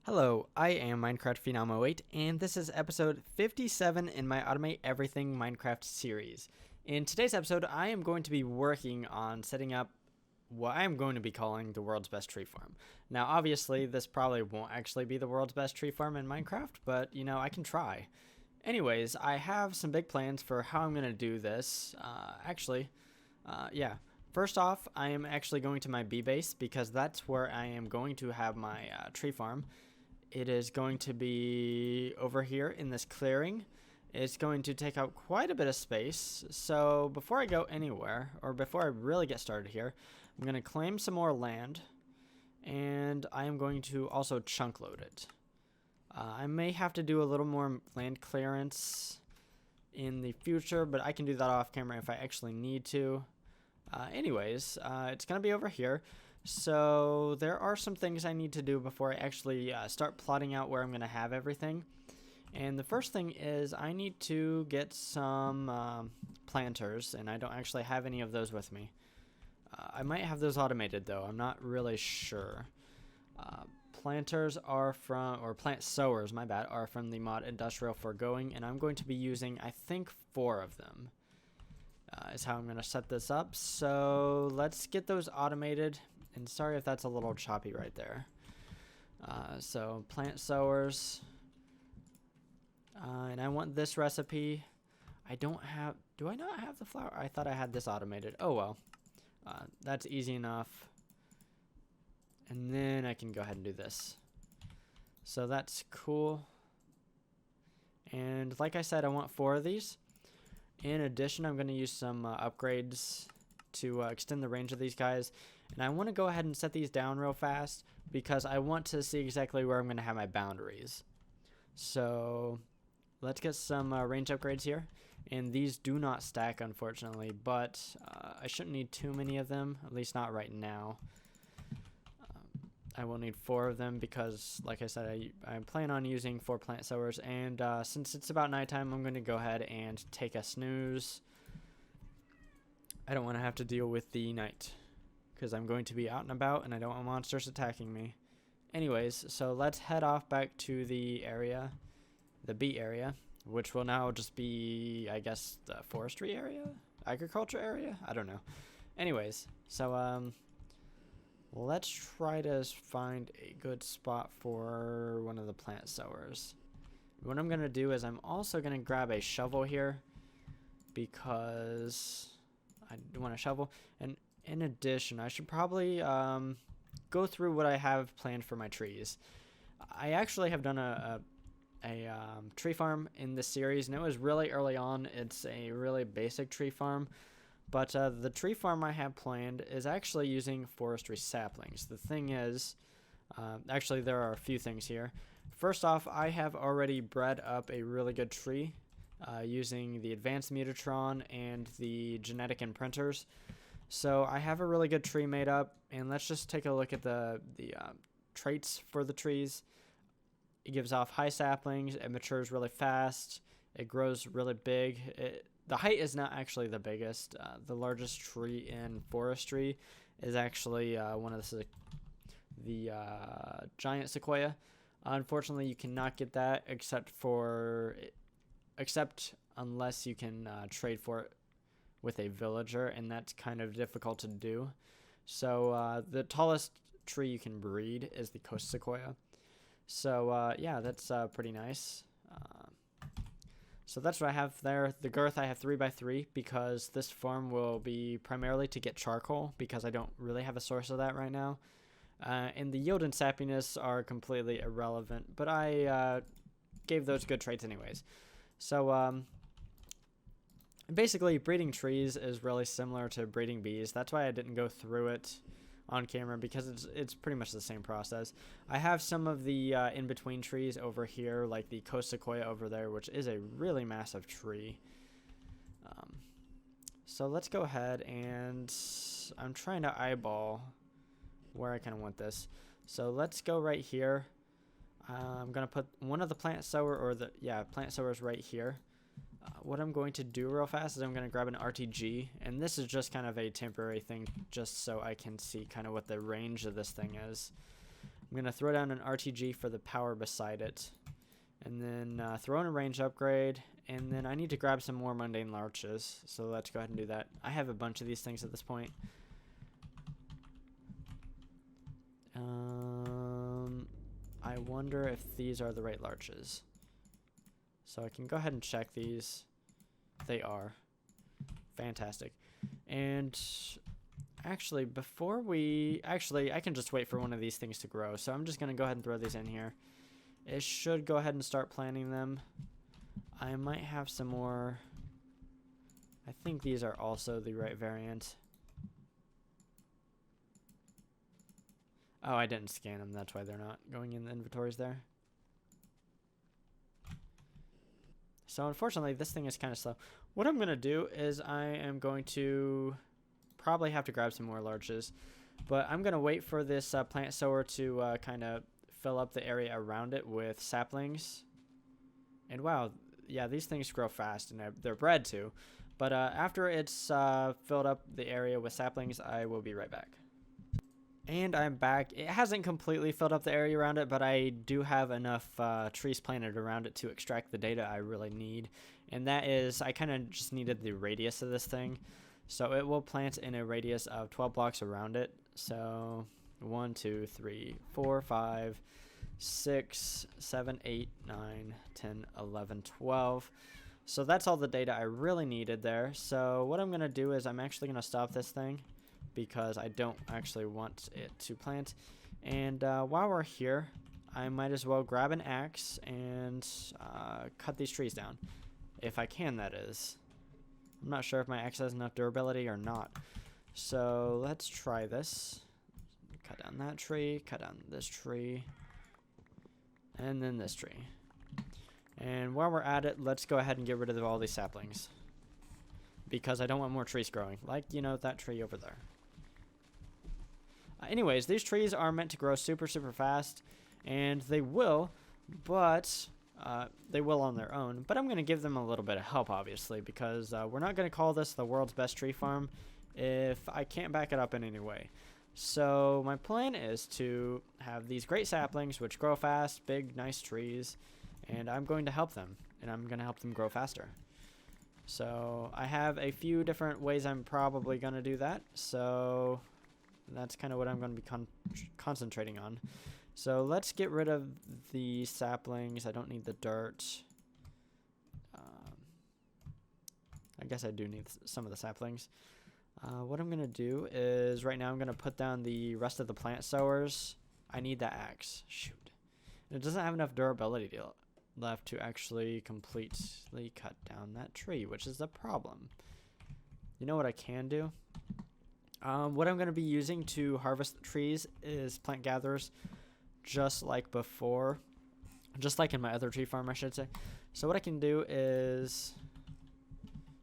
Hello, I am Minecraft Phenom 08, and this is episode 57 in my Automate Everything Minecraft series. In today's episode, I am going to be working on setting up what I am going to be calling the world's best tree farm. Now, obviously, this probably won't actually be the world's best tree farm in Minecraft, but, I can try. Anyways, I have some big plans for how I'm going to do this. First off, I am actually going to my bee base because that's where I am going to have my tree farm. It is going to be over here in this clearing. It's going to take up quite a bit of space. So before I go anywhere, or before I really get started here, I'm going to claim some more land. And I am going to also chunk load it. I may have to do a little more land clearance in the future, but I can do that off camera if I actually need to. It's going to be over here. So there are some things I need to do before I actually start plotting out where I'm going to have everything. And the first thing is I need to get some planters, and I don't actually have any of those with me. I might have those automated though, I'm not really sure. Planters are from, or plant sowers, my bad, are from the mod Industrial Foregoing, and I'm going to be using, I think, 4 of them. Is how I'm going to set this up. So let's get those automated. And sorry if that's a little choppy right there. So plant sowers. And I want this recipe. I don't have, do I not have the flour? I thought I had this automated. Oh well. That's easy enough. And then I can go ahead and do this. So that's cool. And like I said, I want 4 of these. In addition, I'm going to use some upgrades to extend the range of these guys. And I want to go ahead and set these down real fast because I want to see exactly where I'm going to have my boundaries. So let's get some range upgrades here. And these do not stack, unfortunately, but I shouldn't need too many of them, at least not right now. I will need 4 of them because, like I said, I plan on using 4 plant sowers. And since it's about nighttime, I'm going to go ahead and take a snooze. I don't want to have to deal with the night because I'm going to be out and about and I don't want monsters attacking me. Anyways, so let's head off back to the area, the bee area, which will now just be, I guess, the forestry area? Agriculture area? I don't know. Anyways, so let's try to find a good spot for one of the plant sowers. What I'm going to do is I'm also going to grab a shovel here because I want a shovel. And in addition, I should probably go through what I have planned for my trees. I actually have done a tree farm in this series, and it was really early on. It's a really basic tree farm. But the tree farm I have planned is actually using forestry saplings. The thing is, actually there are a few things here. First off, I have already bred up a really good tree using the advanced Mutatron and the genetic imprinters. So I have a really good tree made up, and let's just take a look at the traits for the trees. It gives off high saplings, it matures really fast, it grows really big. The height is not actually the biggest. The largest tree in forestry is actually one of the giant sequoia. Unfortunately, you cannot get that except unless you can trade for it with a villager, and that's kind of difficult to do. So the tallest tree you can breed is the coast sequoia. So yeah, that's pretty nice. So that's what I have there. The girth I have 3x3 because this farm will be primarily to get charcoal because I don't really have a source of that right now. And the yield and sappiness are completely irrelevant, but I gave those good traits anyways. So basically breeding trees is really similar to breeding bees. That's why I didn't go through it on camera because it's pretty much the same process. I have some of the in-between trees over here, like the coast sequoia over there, which is a really massive tree. So let's go ahead and I'm trying to eyeball where I kind of want this. So let's go right here. I'm gonna put one of the plant sower plant sowers right here. What I'm going to do real fast is I'm going to grab an RTG, and this is just kind of a temporary thing just so I can see kind of what the range of this thing is. I'm going to throw down an RTG for the power beside it. And then throw in a range upgrade. And then I need to grab some more mundane larches. So let's go ahead and do that. I have a bunch of these things at this point. I wonder if these are the right larches. So I can go ahead and check these. They are. Fantastic. And actually, before we... Actually, I can just wait for one of these things to grow. So I'm just going to go ahead and throw these in here. It should go ahead and start planting them. I might have some more... I think these are also the right variant. Oh, I didn't scan them. That's why they're not going in the inventories there. So unfortunately, this thing is kind of slow. What I'm going to do is I am going to probably have to grab some more larches. But I'm going to wait for this plant sower to kind of fill up the area around it with saplings. And wow, yeah, these things grow fast and they're bred to. But after it's filled up the area with saplings, I will be right back. And I'm back. It hasn't completely filled up the area around it, but I do have enough trees planted around it to extract the data I really need. And that is, I kind of just needed the radius of this thing. So it will plant in a radius of 12 blocks around it. So 1, 2, 3, 4, 5, 6, 7, 8, 9, 10, 11, 12. So that's all the data I really needed there. So what I'm going to do is I'm actually going to stop this thing, because I don't actually want it to plant. And while we're here, I might as well grab an axe and cut these trees down. If I can, that is. I'm not sure if my axe has enough durability or not. So let's try this. Cut down that tree, cut down this tree, and then this tree. And while we're at it, let's go ahead and get rid of all these saplings, because I don't want more trees growing, like, you know, that tree over there. Anyways, these trees are meant to grow super, super fast, and they will, but they will on their own. But I'm going to give them a little bit of help, obviously, because we're not going to call this the world's best tree farm if I can't back it up in any way. So my plan is to have these great saplings, which grow fast, big, nice trees, and I'm going to help them, and I'm going to help them grow faster. So I have a few different ways I'm probably going to do that. So that's kind of what I'm going to be concentrating on. So let's get rid of the saplings. I don't need the dirt. I guess I do need some of the saplings. What I'm going to do is right now I'm going to put down the rest of the plant sowers. I need that axe. Shoot. It doesn't have enough durability left to actually completely cut down that tree, which is the problem. You know what I can do? What I'm going to be using to harvest the trees is plant gatherers, just like before, just like in my other tree farm, I should say. So what I can do is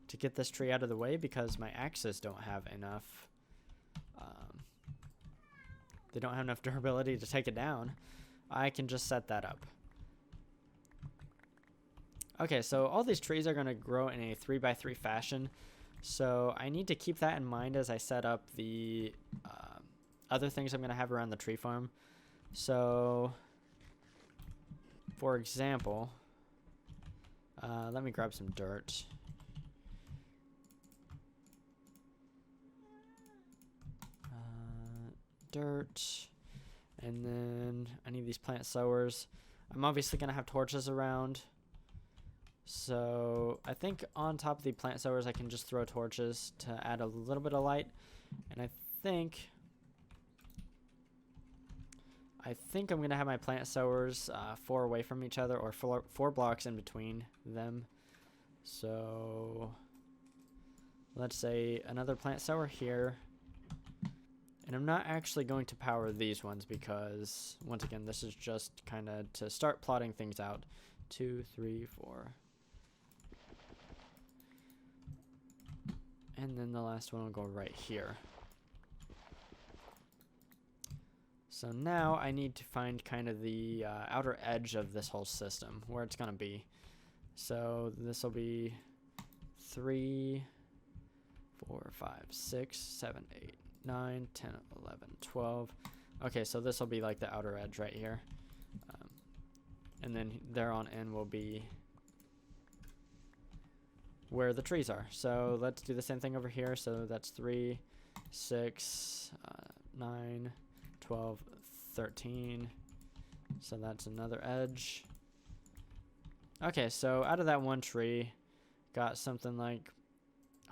to get this tree out of the way, because my axes don't have enough, they don't have enough durability to take it down. I can just set that up. Okay, so all these trees are going to grow in a 3x3 fashion. So I need to keep that in mind as I set up the other things I'm going to have around the tree farm. So, for example, let me grab some dirt. And then I need these plant sowers. I'm obviously going to have torches around. So I think on top of the plant sowers, I can just throw torches to add a little bit of light. And I think I'm going to have my plant sowers 4 away from each other, or 4 blocks in between them. So let's say another plant sower here. And I'm not actually going to power these ones because, once again, this is just kind of to start plotting things out. 2, 3, 4. And then the last one will go right here. So now I need to find kind of the outer edge of this whole system, where it's going to be. So this will be 3, 4, 5, 6, 7, 8, 9, 10, 11, 12. Okay, so this will be like the outer edge right here. And then there on in will be where the trees are. So let's do the same thing over here. So that's 3, 6, 9, 12, 13. So that's another edge. Okay, so out of that one tree, got something like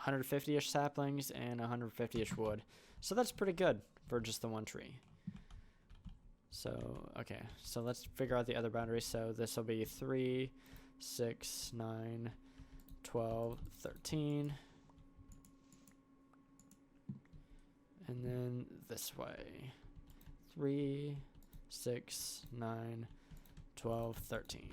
150-ish saplings and 150-ish wood. So that's pretty good for just the one tree. So, okay, so let's figure out the other boundary. So this will be 3, 6, 9, 12, 13. And then this way. 3, 6, 9, 12, 13.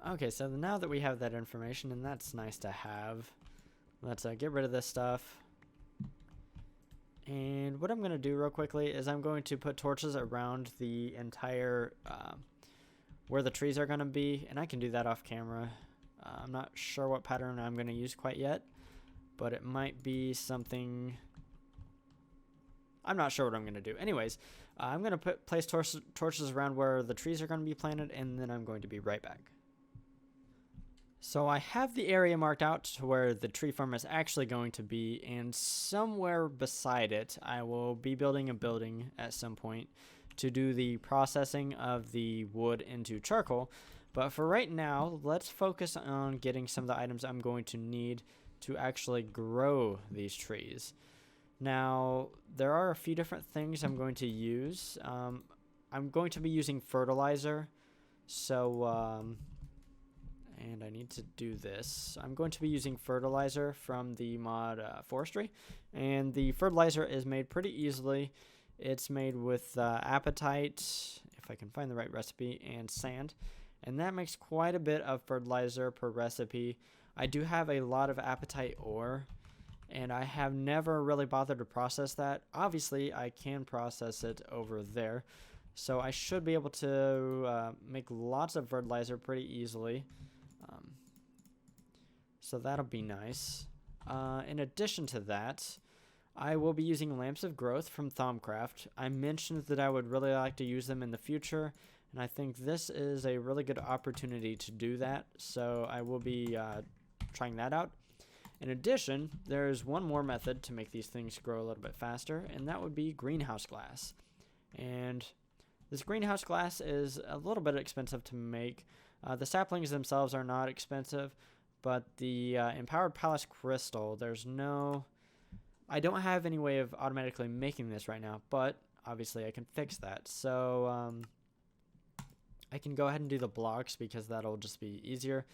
Okay, so now that we have that information, and that's nice to have, let's get rid of this stuff. And what I'm going to do real quickly is I'm going to put torches around the entire, where the trees are going to be, and I can do that off camera. I'm not sure what pattern I'm going to use quite yet, but it might be something. I'm not sure what I'm going to do. Anyways, I'm going to place torches around where the trees are going to be planted, and then I'm going to be right back. So I have the area marked out to where the tree farm is actually going to be, and somewhere beside it I will be building a building at some point to do the processing of the wood into charcoal. But for right now, let's focus on getting some of the items I'm going to need to actually grow these trees. Now, there are a few different things I'm going to use. I'm going to be using fertilizer, so and I need to do this. I'm going to be using fertilizer from the mod forestry, and the fertilizer is made pretty easily. It's made with apatite, if I can find the right recipe, and sand, and that makes quite a bit of fertilizer per recipe. I do have a lot of apatite ore, and I have never really bothered to process that. Obviously, I can process it over there, so I should be able to make lots of fertilizer pretty easily. So that'll be nice. In addition to that, I will be using lamps of growth from Thaumcraft. I mentioned that I would really like to use them in the future, and I think this is a really good opportunity to do that. So I will be trying that out. In addition, there's one more method to make these things grow a little bit faster, and that would be greenhouse glass. And this greenhouse glass is a little bit expensive to make. The saplings themselves are not expensive, but the empowered palace crystal, I don't have any way of automatically making this right now, but obviously I can fix that. So I can go ahead and do the blocks because that'll just be easier.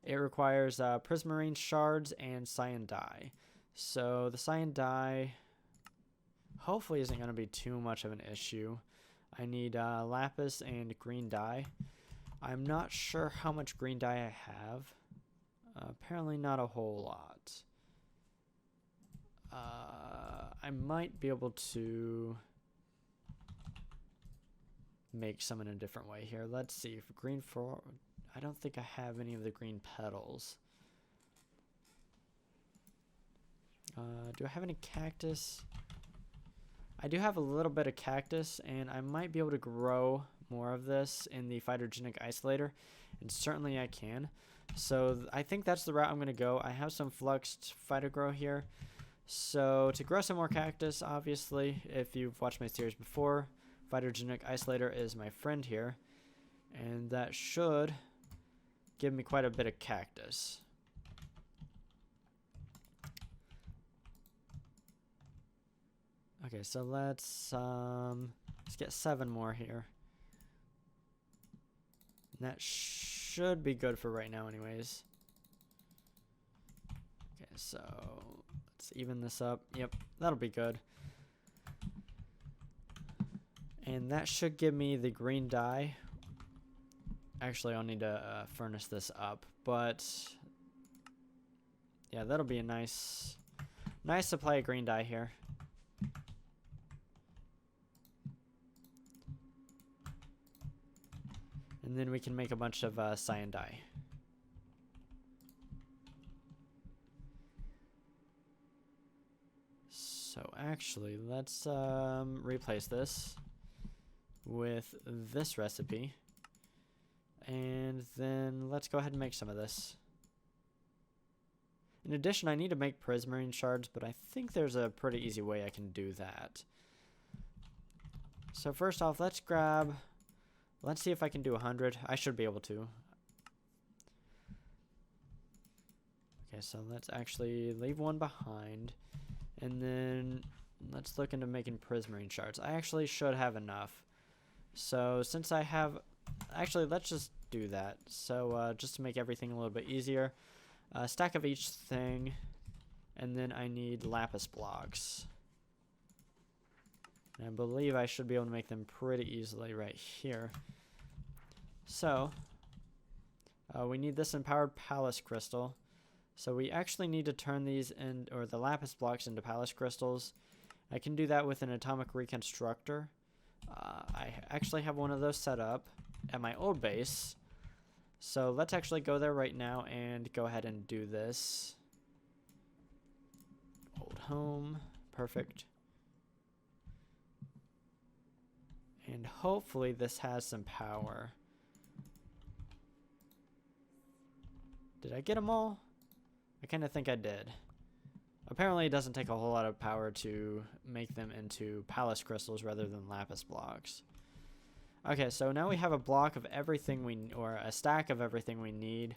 It requires Prismarine Shards and cyan dye. So the cyan dye hopefully isn't going to be too much of an issue. I need lapis and green dye. I'm not sure how much green dye I have. Apparently not a whole lot. I might be able to make some in a different way here. Let's see. For green I don't think I have any of the green petals. Do I have any cactus? I do have a little bit of cactus, and I might be able to grow more of this in the phytogenic isolator, and certainly I can. So I think that's the route I'm going to go. I have some fluxed phytogrow here. So to grow some more cactus, obviously, if you've watched my series before, phytogenic isolator is my friend here, and that should give me quite a bit of cactus. Okay, so let's get 7 more here. And that should be good for right now anyways. Okay, so let's even this up. Yep, that'll be good. And that should give me the green dye. Actually, I'll need to furnace this up, but yeah, that'll be a nice supply of green dye here. And then we can make a bunch of cyan dye. So actually, let's replace this with this recipe. And then let's go ahead and make some of this. In addition, I need to make Prismarine Shards, but I think there's a pretty easy way I can do that. So first off, let's see if I can do 100. I should be able to. Okay, so let's actually leave one behind. And then let's look into making Prismarine Shards. I actually should have enough. So since I have... Actually, let's just do that. So just to make everything a little bit easier. A stack of each thing. And then I need lapis blocks. And I believe I should be able to make them pretty easily right here. So, we need this empowered palace crystal. So we actually need to turn these or the lapis blocks into palace crystals. I can do that with an atomic reconstructor. I actually have one of those set up at my old base. So let's actually go there right now and go ahead and do this. Old home, perfect. And hopefully this has some power. Did I get them all? I kind of think I did. Apparently it doesn't take a whole lot of power to make them into palace crystals rather than lapis blocks. Okay, so now we have a block of everything or a stack of everything we need.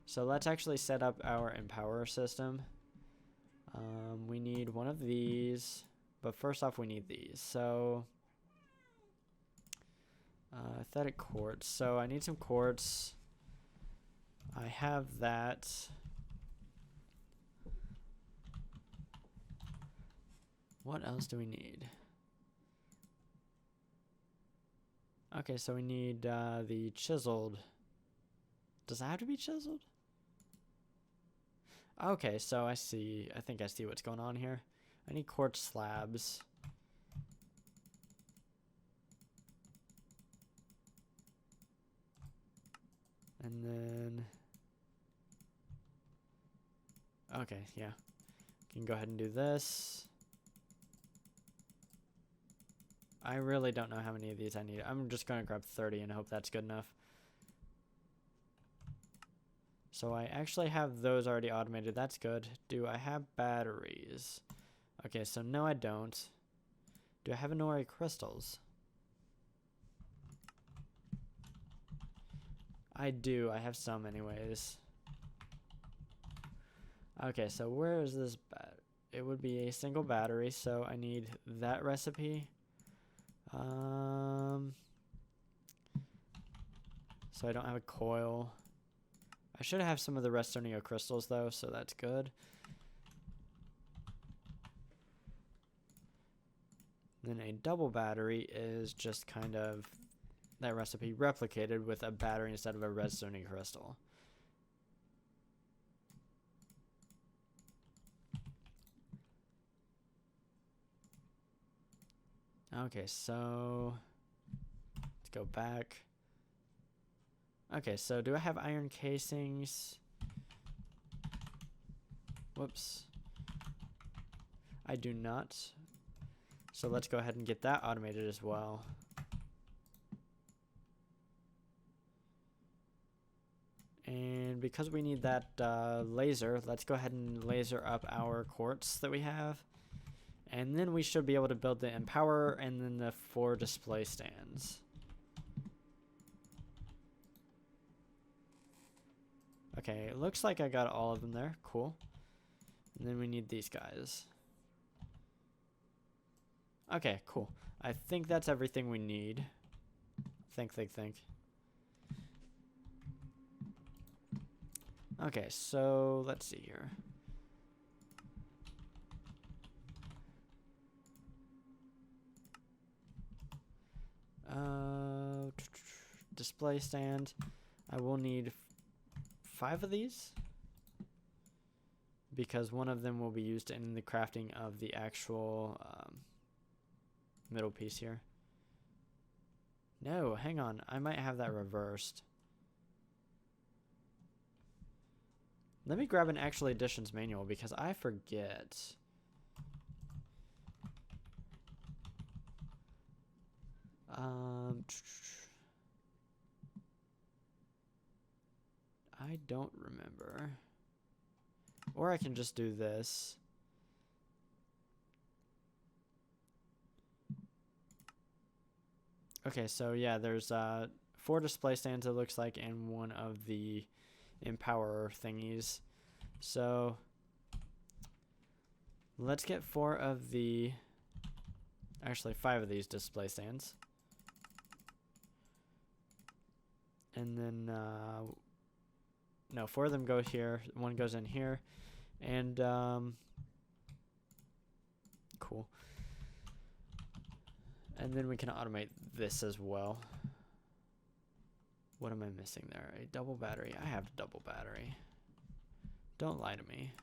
So let's actually set up our empower system. We need one of these, but first off we need these. So aesthetic quartz. So I need some quartz. I have that. What else do we need? Okay, so we need the chiseled. Does it have to be chiseled? Okay, so I see. I think I see what's going on here. I need quartz slabs. And then... Okay, yeah. Can go ahead and do this. I really don't know how many of these I need. I'm just going to grab 30 and hope that's good enough. So I actually have those already automated. That's good. Do I have batteries? Okay, so no I don't. Do I have Inori crystals? I do. I have some anyways. Okay, so where is this it would be a single battery, so I need that recipe. So I don't have a coil. I should have some of the Restonia crystals though, so that's good. Then a double battery is just kind of that recipe replicated with a battery instead of a Restonia crystal. Okay, so let's go back. Okay, so do I have iron casings? Whoops. I do not. So let's go ahead and get that automated as well. And because we need that laser, let's go ahead and laser up our quartz that we have. And then we should be able to build the empower and then the 4 display stands. Okay, it looks like I got all of them there. Cool. And then we need these guys. Okay, cool. I think that's everything we need. Think. Okay, so let's see here. Display stand. I will need 5 of these because one of them will be used in the crafting of the actual middle piece here. No, hang on. I might have that reversed. Let me grab an actual additions manual because I forget. I don't remember. Or I can just do this. Okay, so yeah, there's 4 display stands it looks like, and 1 of the empower thingies. So let's get 4 of the, actually 5 of these display stands. And then, no, 4 of them go here, 1 goes in here, and cool. And then we can automate this as well. What am I missing there? A double battery. I have a double battery. Don't lie to me.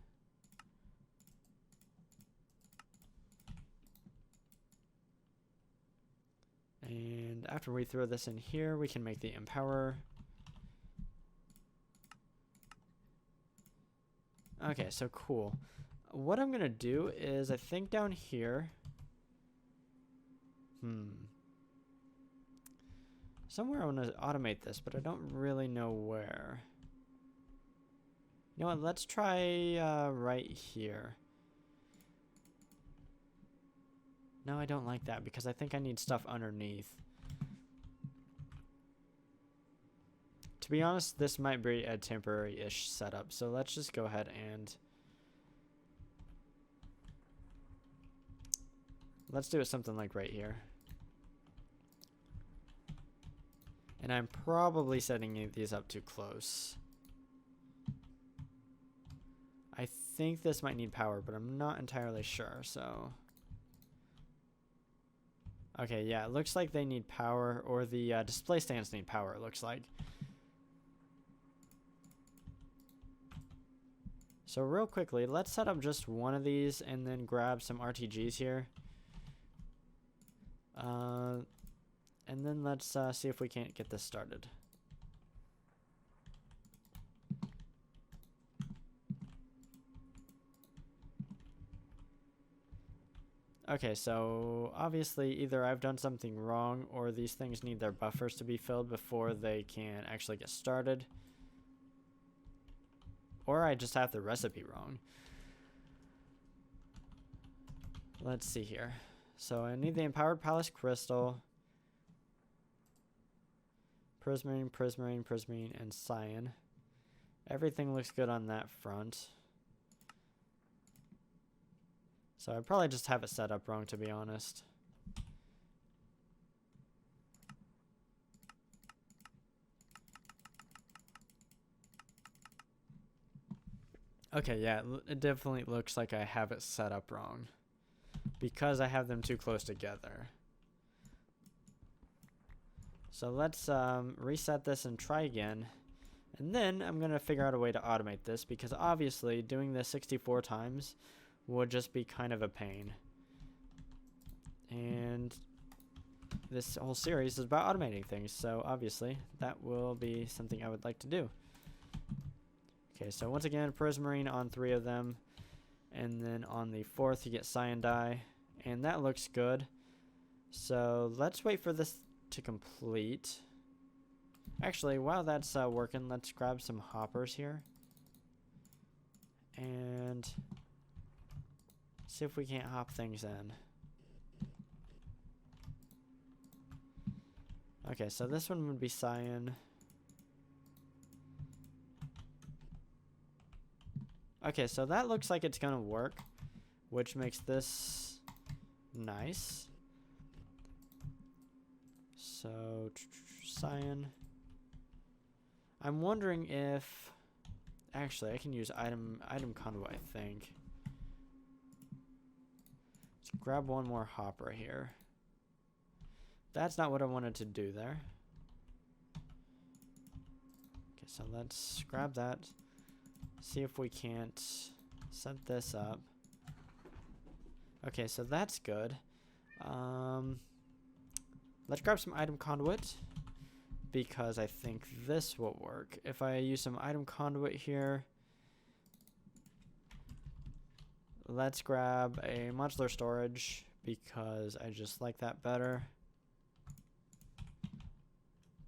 And after we throw this in here, we can make the empower. Okay, so cool. What I'm gonna do is, I think down here, somewhere I want to automate this, but I don't really know where. You know what, let's try right here. No, I don't like that because I think I need stuff underneath. To be honest, this might be a temporary-ish setup, so let's just go ahead and let's do it something like right here. And I'm probably setting these up too close. I think this might need power, but I'm not entirely sure, so. Okay, yeah, it looks like they need power, or the display stands need power, it looks like. So real quickly, let's set up just 1 of these and then grab some RTGs here. And then let's see if we can't get this started. Okay, so obviously either I've done something wrong or these things need their buffers to be filled before they can actually get started. Or I just have the recipe wrong. Let's see here. So I need the empowered palace crystal, prismarine, prismarine, prismarine, and cyan. Everything looks good on that front. So I probably just have it set up wrong, to be honest. Okay, yeah, it definitely looks like I have it set up wrong because I have them too close together. So let's reset this and try again. And then I'm going to figure out a way to automate this because obviously doing this 64 times would just be kind of a pain. And this whole series is about automating things, so obviously that will be something I would like to do. Okay, so once again, prismarine on 3 of them, and then on the 4th you get cyan dye, and that looks good. So let's wait for this to complete. Actually, while that's working, let's grab some hoppers here and see if we can't hop things in. Okay, so this one would be cyan. Okay, so that looks like it's gonna work, which makes this nice. So cyan. I'm wondering if actually I can use item conduit, I think. Let's grab 1 more hopper here. That's not what I wanted to do there. Okay, so let's grab that. See if we can't set this up. Okay, so that's good. Let's grab some item conduit because I think this will work. If I use some item conduit here, let's grab a modular storage because I just like that better.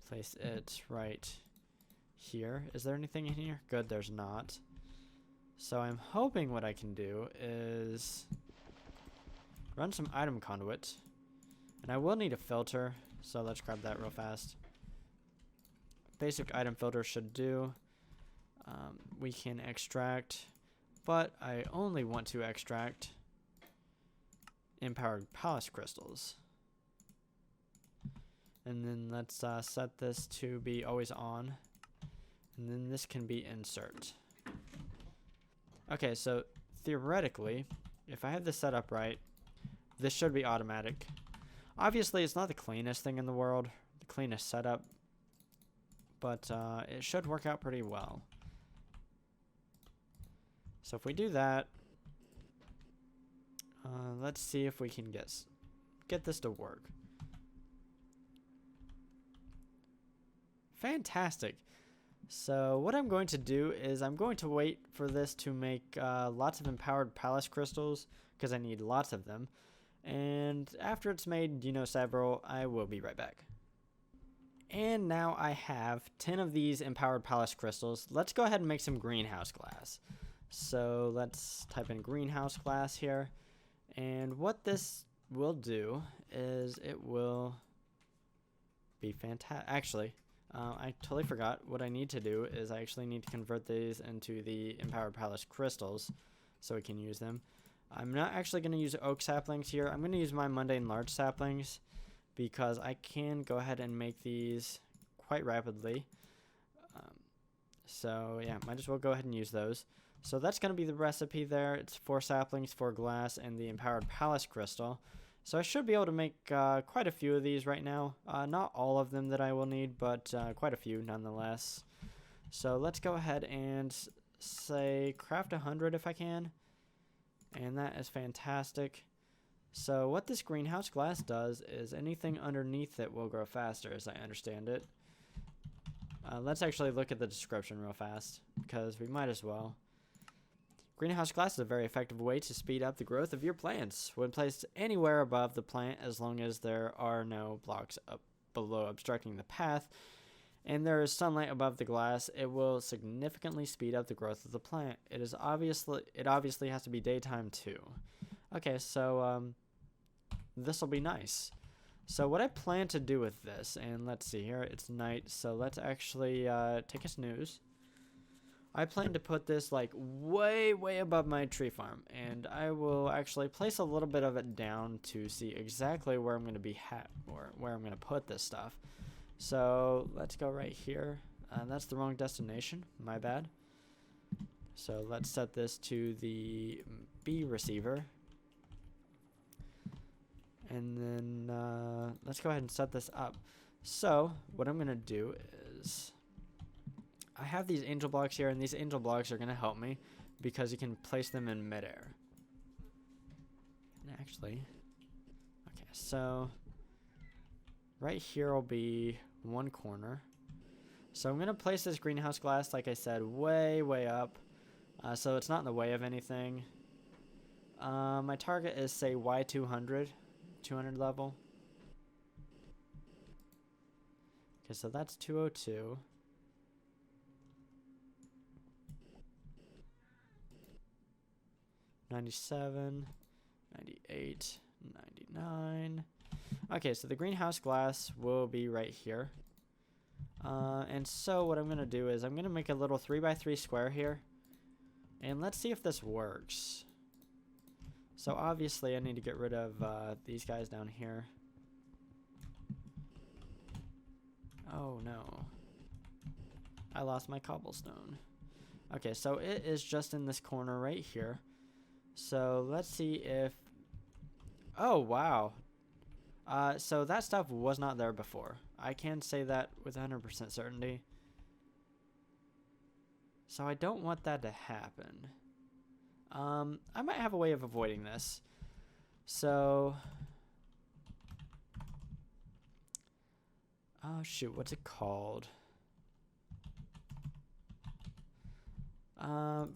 Place it right here. Is there anything in here? Good, there's not. So I'm hoping what I can do is run some item conduit. And I will need a filter, so let's grab that real fast. Basic item filter should do. We can extract, but I only want to extract empowered palace crystals. And then let's set this to be always on. And then this can be insert. Okay, so theoretically, if I have this set up right, this should be automatic. Obviously, it's not the cleanest thing in the world, the cleanest setup, but it should work out pretty well. So if we do that, let's see if we can get this to work. Fantastic. So what I'm going to do is I'm going to wait for this to make lots of empowered palace crystals, because I need lots of them. And after it's made, several, I will be right back. And now I have 10 of these empowered palace crystals. Let's go ahead and make some greenhouse glass. So let's type in greenhouse glass here. And what this will do is it will be fantastic. Actually, I totally forgot. What I need to do is I actually need to convert these into the empowered palace crystals so we can use them. I'm not actually going to use oak saplings here. I'm going to use my mundane large saplings because I can go ahead and make these quite rapidly. So yeah, might as well go ahead and use those. So that's going to be the recipe there. It's 4 saplings, 4 glass, and the empowered palace crystal. So I should be able to make quite a few of these right now. Not all of them that I will need, but quite a few nonetheless. So let's go ahead and say craft 100 if I can. And that is fantastic. So what this greenhouse glass does is anything underneath it will grow faster, as I understand it. Let's actually look at the description real fast, because we might as well. Greenhouse glass is a very effective way to speed up the growth of your plants when placed anywhere above the plant, as long as there are no blocks up below obstructing the path and there is sunlight above the glass. It will significantly speed up the growth of the plant. It obviously has to be daytime too. Okay, so this will be nice. So what I plan to do with this, and let's see here, it's night, so let's actually take a snooze. I plan to put this like way above my tree farm, and I will actually place a little bit of it down to see exactly where I'm going to be or where I'm going to put this stuff. So let's go right here. That's the wrong destination, my bad. So let's set this to the B receiver, and then let's go ahead and set this up. So what I'm going to do is I have these angel blocks here, and these angel blocks are going to help me because you can place them in midair. And actually, okay, so right here will be one corner. So I'm going to place this greenhouse glass, like I said, way up, so it's not in the way of anything. My target is, say, Y200, 200 level. Okay, so that's 202. 97, 98, 99. Okay, so the greenhouse glass will be right here. And so what I'm going to do is I'm going to make a little 3x3 square here. And let's see if this works. So obviously I need to get rid of these guys down here. Oh no. I lost my cobblestone. Okay, so it is just in this corner right here. So let's see if... Oh, wow. So that stuff was not there before. I can say that with 100% certainty. So I don't want that to happen. I might have a way of avoiding this. So... Oh, shoot. What's it called?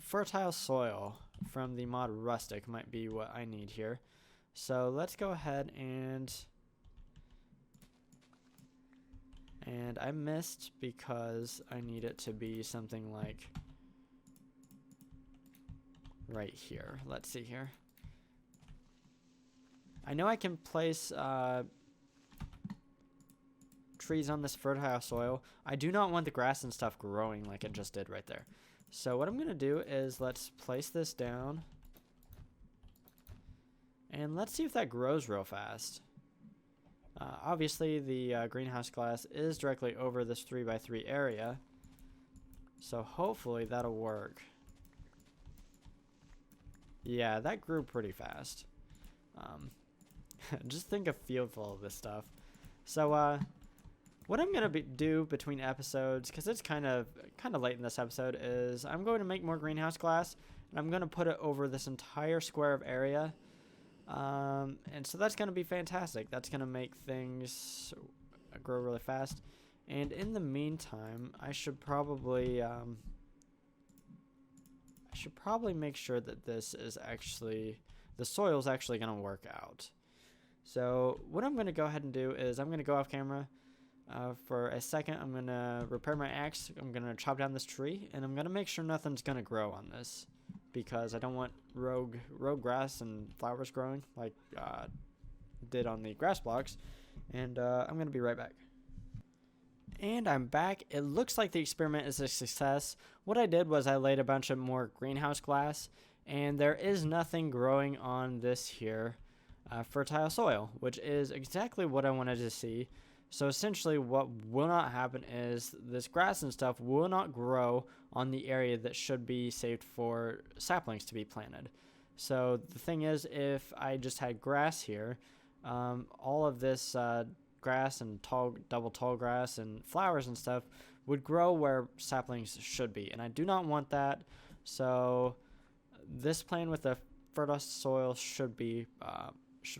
Fertile soil from the mod Rustic might be what I need here. So let's go ahead and And I missed because I need it to be something like right here. Let's see here. I know I can place trees on this fertile soil. I do not want the grass and stuff growing like it just did right there. So what I'm going to do is let's place this down. And let's see if that grows real fast. Obviously, the greenhouse glass is directly over this 3x3 area. So hopefully that'll work. Yeah, that grew pretty fast. Just think a field full of this stuff. So what I'm gonna do between episodes, because it's kind of late in this episode, is I'm going to make more greenhouse glass, and I'm gonna put it over this entire square of area. And so that's gonna be fantastic. That's gonna make things grow really fast. And in the meantime, I should probably make sure that this is actually, the soil is actually gonna work out. So what I'm gonna go ahead and do is I'm gonna go off camera for a second. I'm gonna repair my axe. I'm gonna chop down this tree, and I'm gonna make sure nothing's gonna grow on this, because I don't want rogue grass and flowers growing like did on the grass blocks. And I'm gonna be right back. And I'm back. It looks like the experiment is a success. What I did was I laid a bunch of more greenhouse glass, and there is nothing growing on this here fertile soil, which is exactly what I wanted to see. So essentially what will not happen is this grass and stuff will not grow on the area that should be saved for saplings to be planted. So the thing is, if I just had grass here, all of this grass and double tall grass and flowers and stuff would grow where saplings should be, and I do not want that. So this plan with the fertile soil should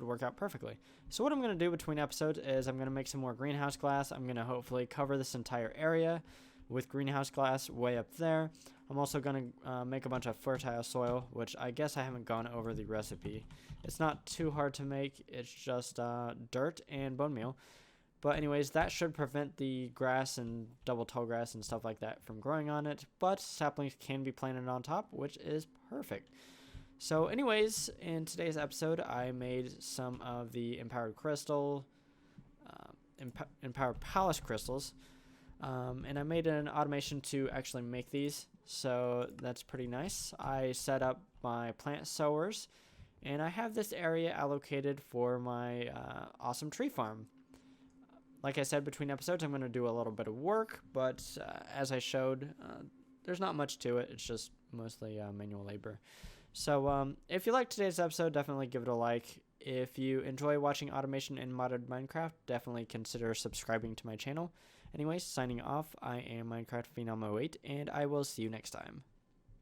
work out perfectly. So what I'm going to do between episodes is I'm going to make some more greenhouse glass. I'm going to hopefully cover this entire area with greenhouse glass way up there. I'm also going to make a bunch of fertile soil, which I guess I haven't gone over the recipe. It's not too hard to make. It's just dirt and bone meal. But anyways, that should prevent the grass and double tall grass and stuff like that from growing on it. But saplings can be planted on top, which is perfect. So anyways, in today's episode, I made some of the empowered crystal, empowered palace crystals, and I made an automation to actually make these, so that's pretty nice. I set up my plant sowers, and I have this area allocated for my awesome tree farm. Like I said, between episodes, I'm going to do a little bit of work, but as I showed, there's not much to it. It's just mostly manual labor. So if you liked today's episode, definitely give it a like. If you enjoy watching automation in modded Minecraft, definitely consider subscribing to my channel. Anyways, signing off, I am Minecraft Phenom 08, and I will see you next time.